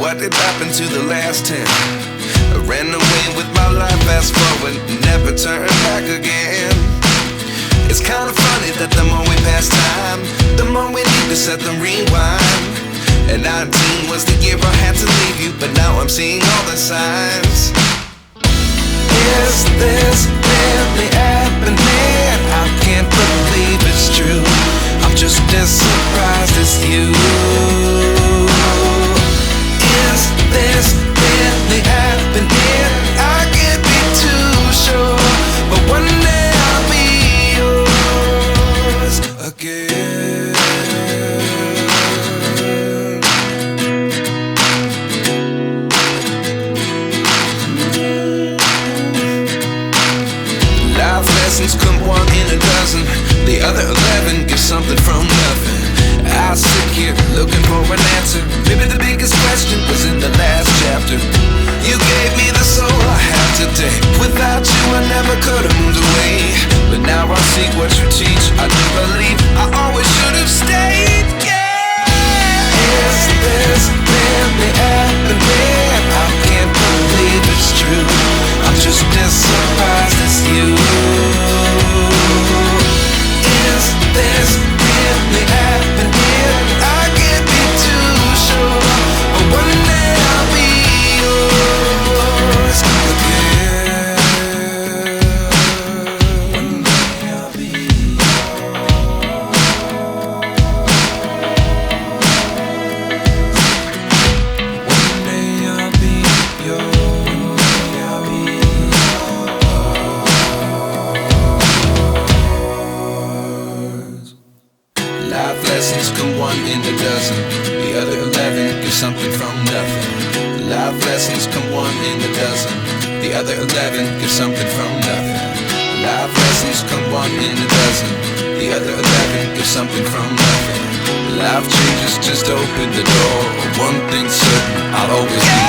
what did happen to the last 10? I ran away with my life, fast forward, never turn back again. It's kind of funny that the more we pass time, the more we need to set them rewind. And 19 was the year I had to leave you, but now I'm seeing all the signs. Is this really happening? I can't believe it's true. I'm just as surprised as you. Is this really happening? I can't be too sure, but one day I'll be yours again. Life lessons come one in a dozen. The other 11 get something from nothing. I sit here looking for an answer. Maybe the biggest question was in the last chapter. You gave me the soul I have today. Without you I never could have moved away. But now I see what you teach. I do believe I always should have stayed. Yeah. Is this really happening? I can't believe it's true. I'm just as surprised as you. Is this really happening? I can't be too sure, but one day I'll be yours again. One day I'll be yours. One day I'll be yours. One day I'll be yours. Life lessons come one in a dozen. The other 11 give something from nothing. Life lessons come one in a dozen. The other 11 give something from nothing. Life lessons come one in a dozen. The other 11 give something from nothing. Life changes just open the door. One thing's certain, I'll always be